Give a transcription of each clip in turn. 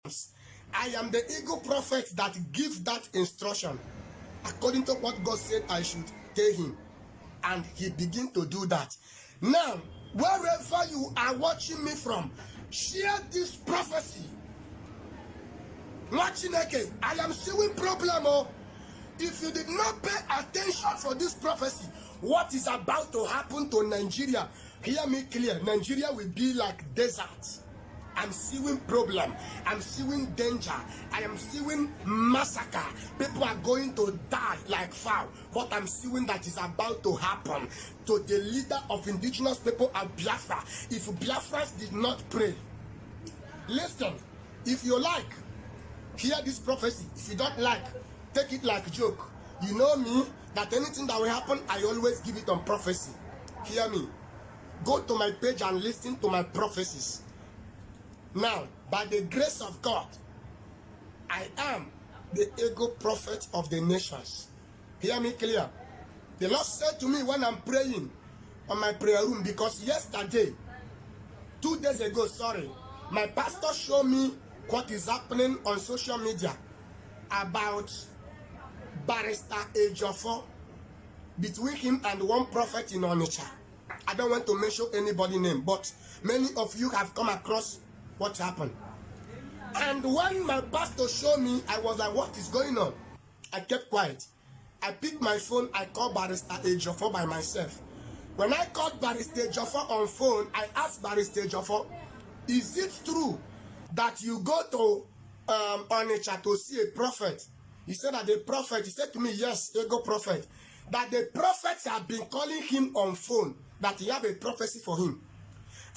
I am the ego prophet that gives that instruction according to what God said I should tell him, and he begin to do that. Now, wherever you are watching me from, share this prophecy. Watching again, I am seeing problem. Oh, if you did not pay attention for this prophecy, what is about to happen to Nigeria? Hear me clear. Nigeria will be like desert. I'm seeing problem. I'm seeing danger. I am seeing massacre. People are going to die like fowl. What I'm seeing that is about to happen to the leader of indigenous people of Biafra. If Biafrans did not pray, listen. If you like, hear this prophecy. If you don't like, take it like a joke. You know me, that anything that will happen, I always give it on prophecy. Hear me. Go to my page and listen to my prophecies. Now, by the grace of God, I am the ego prophet of the nations. Hear me clear. The Lord said to me when I'm praying on my prayer room, because yesterday, 2 days ago, my pastor showed me what is happening on social media about Barrister Ejiofor, between him and one prophet in Onitsha. I don't want to mention anybody's name, but many of you have come across what happened. And when my pastor showed me, I was like, what is going on? I kept quiet. I picked my phone, I called Barrister Ejiofor by myself. When I called Barrister Ejiofor on phone, I asked Barrister Ejiofor, is it true that you go to Onitsha to see a prophet? He said that the prophet, he said to me, yes, ego prophet, that the prophets have been calling him on phone, that he have a prophecy for him.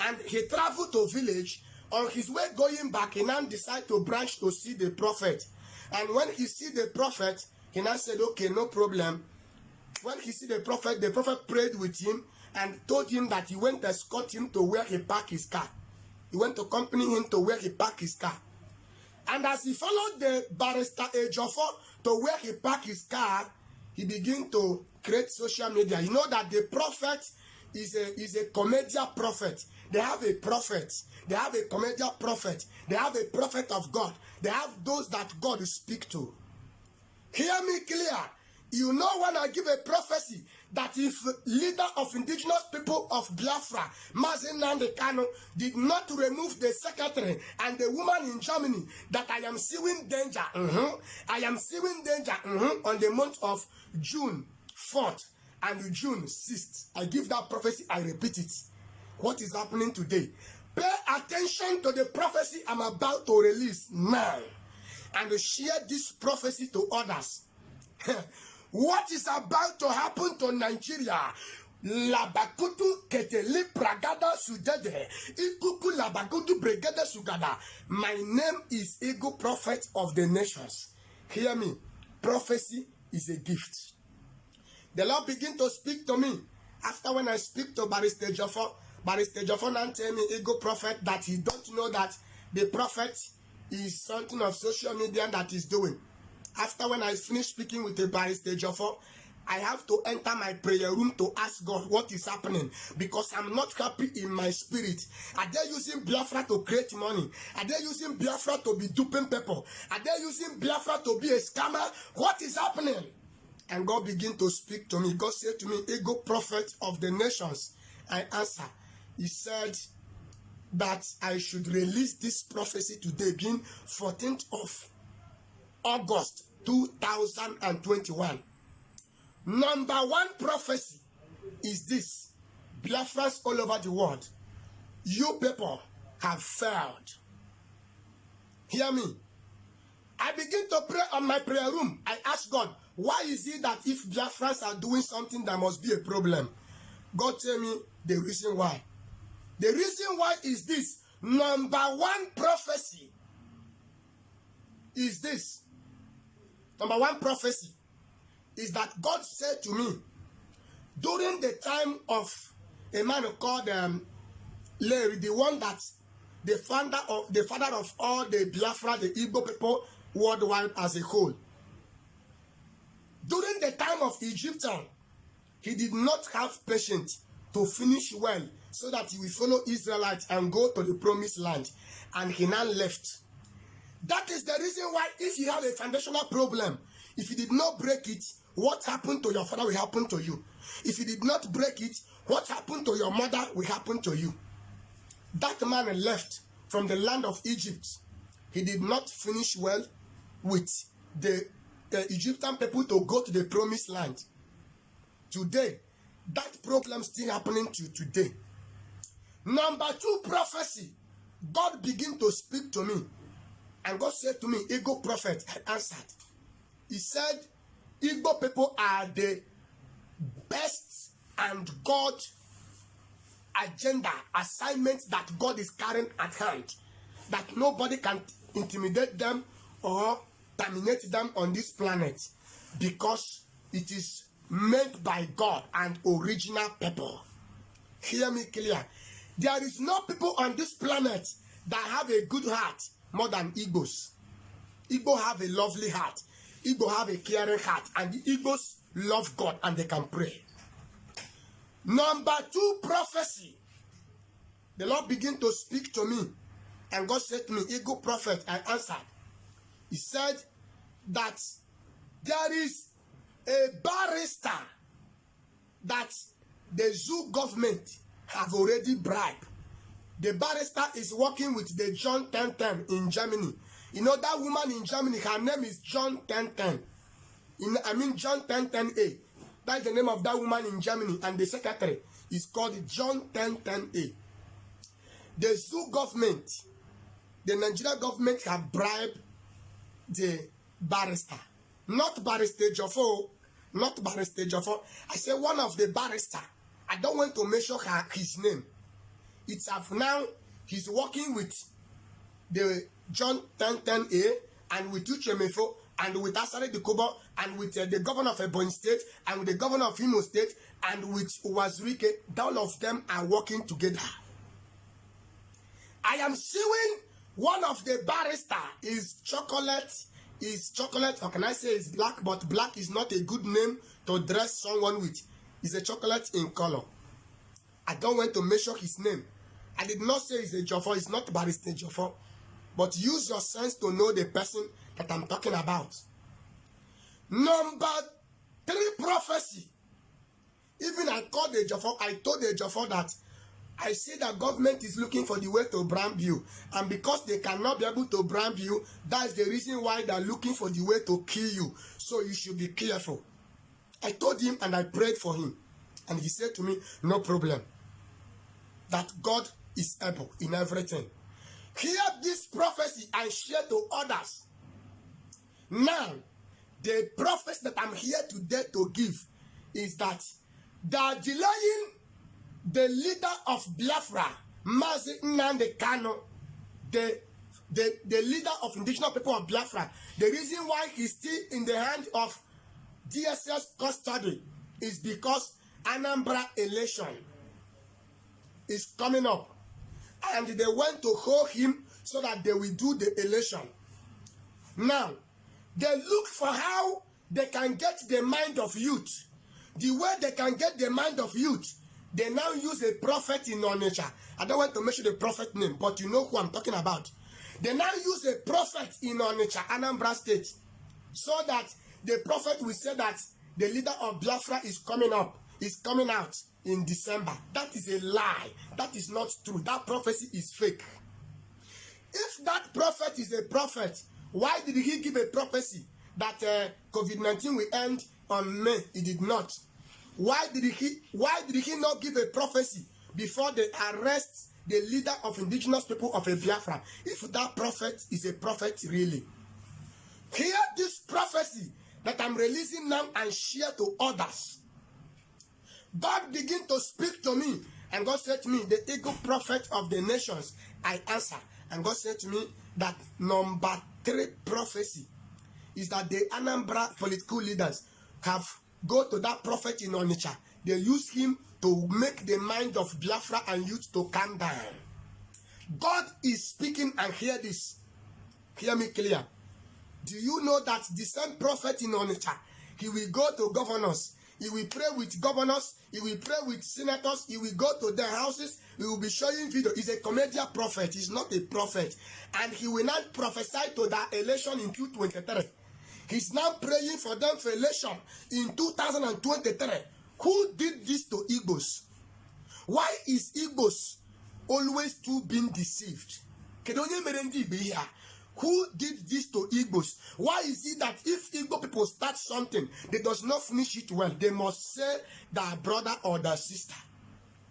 And he traveled to village. On his way going back, he now decided to branch to see the prophet. And when he see the prophet, he now said, okay, no problem. When he see the prophet prayed with him and told him that he went to escort him to where he parked his car. He went to accompany him to where he parked his car. And as he followed the Barrister Ejiofor to where he parked his car, he began to create social media. You know that the prophet is a comedian prophet. They have a prophet. They have a comedian prophet. They have a prophet of God. They have those that God speak to. Hear me clear. You know when I give a prophecy that if leader of indigenous people of Biafra, Mazen Nnamdi Kanu, did not remove the secretary and the woman in Germany, that I am seeing danger. I am seeing danger on the month of June 4th and June 6th. I give that prophecy, I repeat it. What is happening today? Pay attention to the prophecy I'm about to release now and share this prophecy to others. What is about to happen to Nigeria? Labakutu keteli pragada sudede. Ikuku labakutu brigada sugada. My name is Ego Prophet of the Nations. Hear me. Prophecy is a gift. The Lord began to speak to me. After when I speak to Barrister Ejiofor now tell me, Ego Prophet, that he don't know that the prophet is something of social media that he's doing. After when I finish speaking with the Barrister Ejiofor, I have to enter my prayer room to ask God what is happening, because I'm not happy in my spirit. Are they using Biafra to create money? Are they using Biafra to be duping people? Are they using Biafra to be a scammer? What is happening? And God began to speak to me. God said to me, Ego Prophet of the Nations. I answer. He said that I should release this prophecy today, being 14th of August 2021. Number one prophecy is this. Biafrans all over the world, you people have failed. Hear me. I begin to pray on my prayer room. I ask God, why is it that if Biafrans are doing something, there must be a problem? God tell me the reason why. The reason why is this. Number one prophecy is this. Number one prophecy is that God said to me during the time of a man called Larry, the one that the father of all the Biafra, the Igbo people worldwide as a whole. During the time of Egyptian, he did not have patience to finish well so that he will follow Israelites and go to the promised land. And he now left. That is the reason why if you have a foundational problem, if you did not break it, what happened to your father will happen to you. If you did not break it, what happened to your mother will happen to you. That man left from the land of Egypt. He did not finish well with the Egyptian people to go to the promised land. Today, that problem still happening to today. Number 2 prophecy. God began to speak to me. And God said to me, Igbo prophet, I answered. He said, Igbo people are the best and God agenda, assignments that God is carrying at hand. That nobody can intimidate them or terminate them on this planet. Because it is made by God and original people. Hear me clear. There is no people on this planet that have a good heart more than Igbos. Igbo have a lovely heart. Igbo have a caring heart. And the Igbos love God and they can pray. Number 2 prophecy. The Lord began to speak to me. And God said to me, Igbo prophet, I answered. He said that there is a barrister that the zoo government have already bribed. The barrister is working with the John 1010 in Germany. You know that woman in Germany, her name is John 1010. John 1010A. That's the name of that woman in Germany. And the secretary is called John 1010A. The zoo government, the Nigerian government have bribed the barrister. Not Barrister Joffo. Not Barrister Joffo. I say one of the barrister. I don't want to mention his name. It's have now, he's working with the John 1010A and with Uchemefo and with Asare Dukobo and with the governor of Ebonyi State and with the governor of Imo State and with Uwazurike. All of them are working together. I am suing one of the barrister is chocolate, or can I say it's black, but black is not a good name to dress someone with. It's a chocolate in color. I don't want to mention his name. I did not say it's a Joffo, it's not Barrister Joffo. But use your sense to know the person that I'm talking about. Number 3 prophecy. Even I called the Joffo, I told the Joffo that I say that government is looking for the way to brand you. And because they cannot be able to brand you, that's the reason why they're looking for the way to kill you. So you should be careful. I told him and I prayed for him. And he said to me, no problem. That God is able in everything. Hear this prophecy and share to others. Now, the prophecy that I'm here today to give is that they are delaying the leader of Biafra, Mazi Nnamdi Kanu, the leader of indigenous people of Biafra. The reason why he's still in the hand of DSS custody is because Anambra election is coming up. And they went to hold him so that they will do the election. Now, they look for how they can get the mind of youth. The way they can get the mind of youth, they now use a prophet in Onitsha. I don't want to mention the prophet name, but you know who I'm talking about. They now use a prophet in Onitsha, Anambra State, so that the prophet will say that the leader of Biafra is coming up, is coming out in December. That is a lie. That is not true. That prophecy is fake. If that prophet is a prophet, why did he give a prophecy that COVID-19 will end on May? He did not. Why did he not give a prophecy before they arrest the leader of indigenous people of Biafra? If that prophet is a prophet really. Hear this prophecy that I'm releasing now and share to others. God began to speak to me, and God said to me, the eagle prophet of the nations, I answer. And God said to me that number 3 prophecy is that the Anambra political leaders have go to that prophet in Onitsha. They use him to make the mind of Biafra and youth to calm down. God is speaking, and hear this. Hear me clear. Do you know that the same prophet in Onitsha, he will go to governors, he will pray with governors, he will pray with senators, he will go to their houses, he will be showing video. He's a comedian prophet, he's not a prophet. And he will not prophesy to that election in 2023. He's now praying for them for election in 2023. Who did this to Igbos? Why is Igbos always too being deceived? Who did this to Igbos? Why is it that if Igbo people start something, they does not finish it well, they must say their brother or their sister?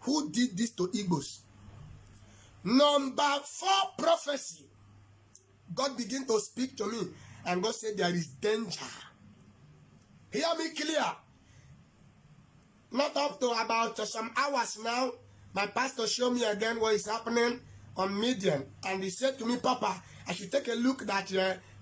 Who did this to Igbos? Number 4 prophecy. God began to speak to me and God said there is danger. Hear me clear. Not up to about some hours now, my pastor showed me again what is happening on Medium, and he said to me, Papa, I should take a look that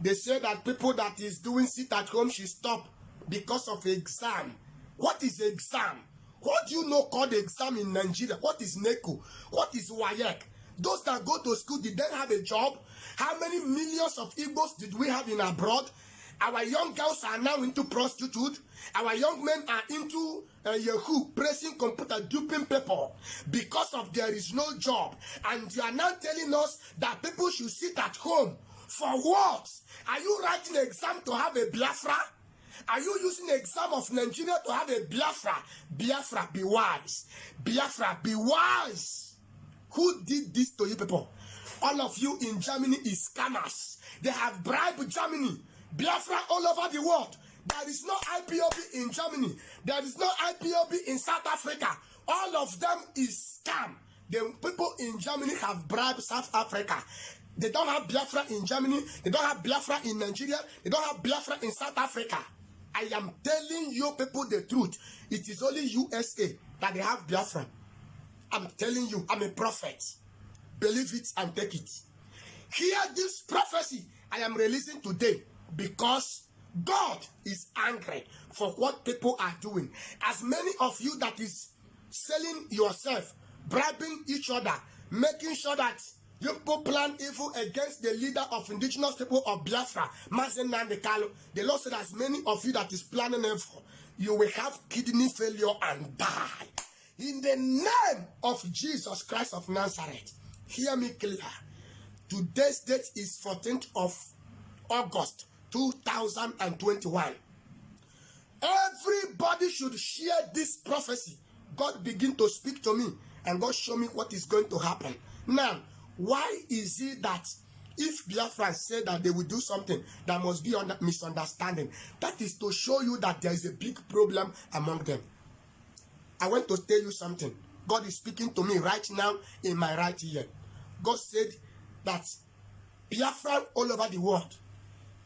they say that people that is doing sit at home should stop because of exam. What is exam? What do you know called exam in Nigeria? What is NECO? What is WAEC? Those that go to school, did they have a job? How many millions of Igbos did we have in abroad? Our young girls are now into prostitute. Our young men are into Yahoo, pressing computer, duping people because of there is no job. And you are now telling us that people should sit at home. For what? Are you writing an exam to have a Biafra? Are you using the exam of Nigeria to have a Biafra? Biafra, be wise. Biafra, be wise. Who did this to you people? All of you in Germany is scammers. They have bribed Germany. Biafra all over the world. There is no IPOB in Germany. There is no IPOB in South Africa. All of them is scam. The people in Germany have bribed South Africa. They don't have Biafra in Germany. They don't have Biafra in Nigeria. They don't have Biafra in South Africa. I am telling you people the truth. It is only USA that they have Biafra. I'm telling you, I'm a prophet. Believe it and take it. Hear this prophecy I am releasing today, because God is angry for what people are doing. As many of you that is selling yourself, bribing each other, making sure that you people plan evil against the leader of indigenous people of Biafra, Mazen Nandekalo. The Lord said, as many of you that is planning evil, you will have kidney failure and die. In the name of Jesus Christ of Nazareth, hear me clear. Today's date is 14th of August 2021. Everybody should share this prophecy. God begin to speak to me and God show me what is going to happen. Now, why is it that if Biafrans say that they will do something, there must be a misunderstanding? That is to show you that there is a big problem among them. I want to tell you something. God is speaking to me right now in my right ear. God said that Biafran all over the world,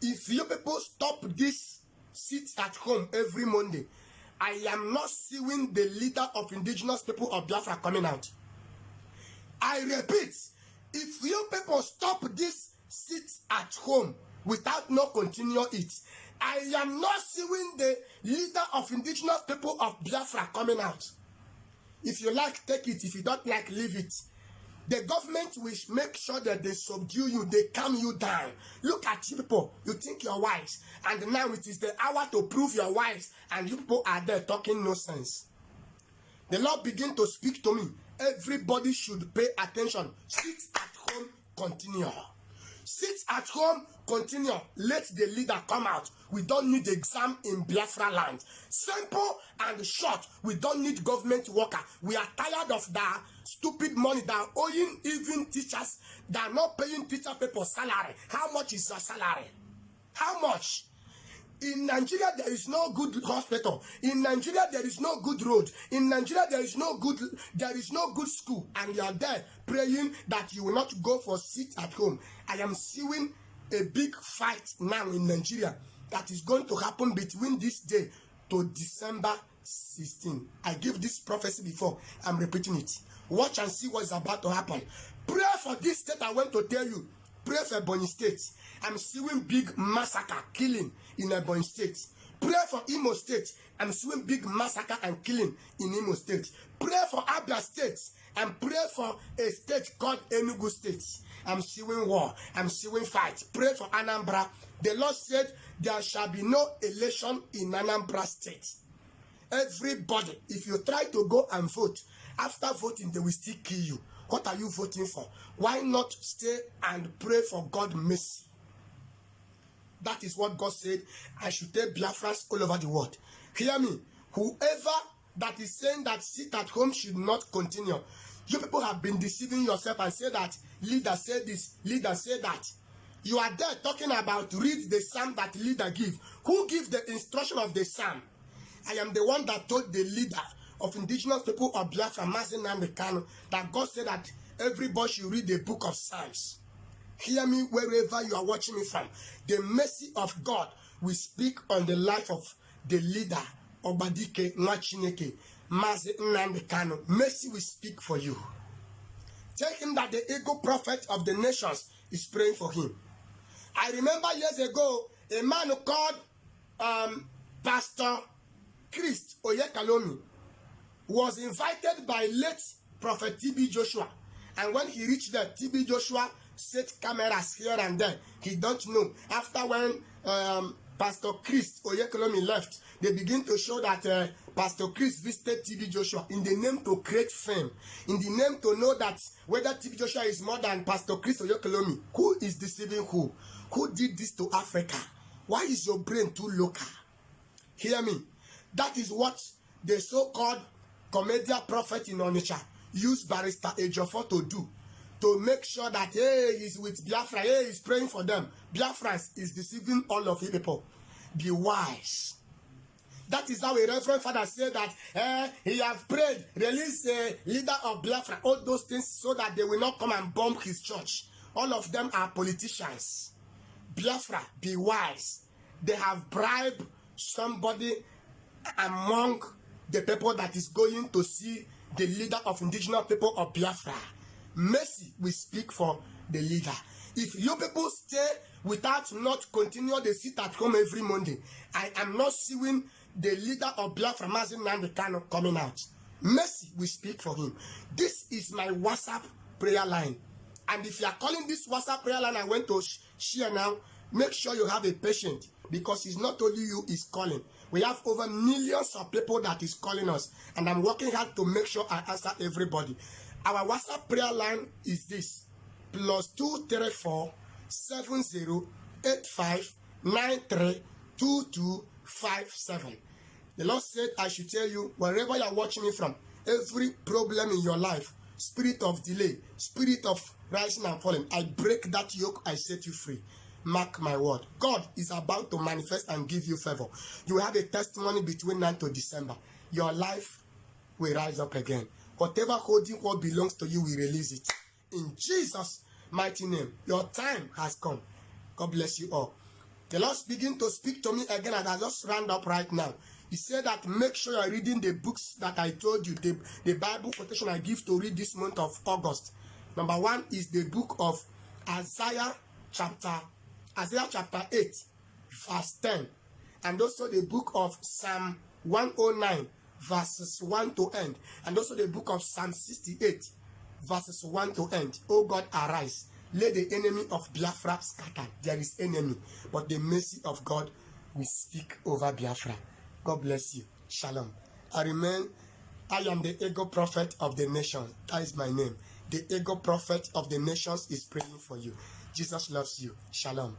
if you people stop this sit at home every Monday, I am not seeing the leader of indigenous people of Biafra coming out. I repeat, if you people stop this sit at home without no continue it, I am not seeing the leader of indigenous people of Biafra coming out. If you like, take it. If you don't like, leave it. The government will make sure that they subdue you, they calm you down. Look at you people, you think you're wise, and now it is the hour to prove you're wise, and you people are there talking nonsense. The Lord began to speak to me. Everybody should pay attention. Sit at home, continue. Sit at home, continue. Let the leader come out. We don't need exam in Biafra land. Simple and short. We don't need government worker. We are tired of the stupid money that are owing even teachers. They are not paying teacher people salary. How much is your salary? How much? In Nigeria, there is no good hospital. In Nigeria, there is no good road. In Nigeria, there is no good school. And you are there praying that you will not go for sit at home. I am seeing a big fight now in Nigeria that is going to happen between this day to December 16. I gave this prophecy before. I'm repeating it. Watch and see what is about to happen. Pray for this state I want to tell you. Pray for Ebonyi State. I'm seeing big massacre, killing in Ebonyi State. Pray for Imo State. I'm seeing big massacre and killing in Imo State. Pray for Abia State. And pray for a state called Enugu State. I'm seeing war. I'm seeing fight. Pray for Anambra. The Lord said there shall be no election in Anambra State. Everybody, if you try to go and vote, after voting, they will still kill you. What are you voting for? Why not stay and pray for God's mercy? That is what God said. I should tell Biafrans all over the world. Hear me. Whoever that is saying that sit at home should not continue. You people have been deceiving yourself and say that leader said this, leader said that. You are there talking about read the psalm that leader give. Who gives the instruction of the psalm? I am the one that told the leader of indigenous people of Biafra MNK that God said that everybody should read the book of Psalms. Hear me wherever you are watching me from. The mercy of God will speak on the life of the leader, Obadike Nwachineke, MNK. Mercy will speak for you. Tell him that the ego prophet of the nations is praying for him. I remember years ago, a man called Pastor Christ Oyekalomi was invited by late Prophet TB Joshua. And when he reached there, TB Joshua set cameras here and there. He don't know. After when Pastor Christ Oyekalomi left, they begin to show that Pastor Chris visited TB Joshua in the name to create fame, in the name to know that whether TB Joshua is more than Pastor Chris Oyekalomi. Who is deceiving who? Who did this to Africa? Why is your brain too local? Hear me. That is what the so-called comedian prophet in Onitsha used Barrister Ejiofor to do, to make sure that, hey, he's with Biafra, hey, he's praying for them. Biafrans is deceiving all of you people. Be wise. That is how a reverend father said that he have prayed, release a leader of Biafra, all those things so that they will not come and bomb his church. All of them are politicians. Biafra, be wise. They have bribed somebody among the people that is going to see the leader of indigenous people of Biafra. Mercy will speak for the leader. If you people stay without not continue the sit at home every Monday, I am not seeing the leader of Biafra MNK coming out. Mercy will speak for him. This is my WhatsApp prayer line. And if you are calling this WhatsApp prayer line, I want to share now, make sure you have a patient, because it's not only you is calling. We have over millions of people that is calling us, and I'm working hard to make sure I answer everybody. Our WhatsApp prayer line is this: +234 7085 932257. The Lord said I should tell you, wherever you are watching me from, every problem in your life, spirit of delay, spirit of rising and falling, I break that yoke, I set you free. Mark my word. God is about to manifest and give you favor. You will have a testimony between now to December. Your life will rise up again. Whatever holding what belongs to you, will release it. In Jesus' mighty name, your time has come. God bless you all. The Lord begin to speak to me again, and I just round up right now. He said that make sure you are reading the books that I told you, the Bible quotation I give to read this month of August. Number 1 is the book of Isaiah chapter 8, verse 10. And also the book of Psalm 109, verses 1 to end. And also the book of Psalm 68, verses 1 to end. Oh God, arise. Let the enemy of Biafra scatter. There is enemy, but the mercy of God will speak over Biafra. God bless you. Shalom. I am the ego prophet of the nations. That is my name. The ego prophet of the nations is praying for you. Jesus loves you. Shalom.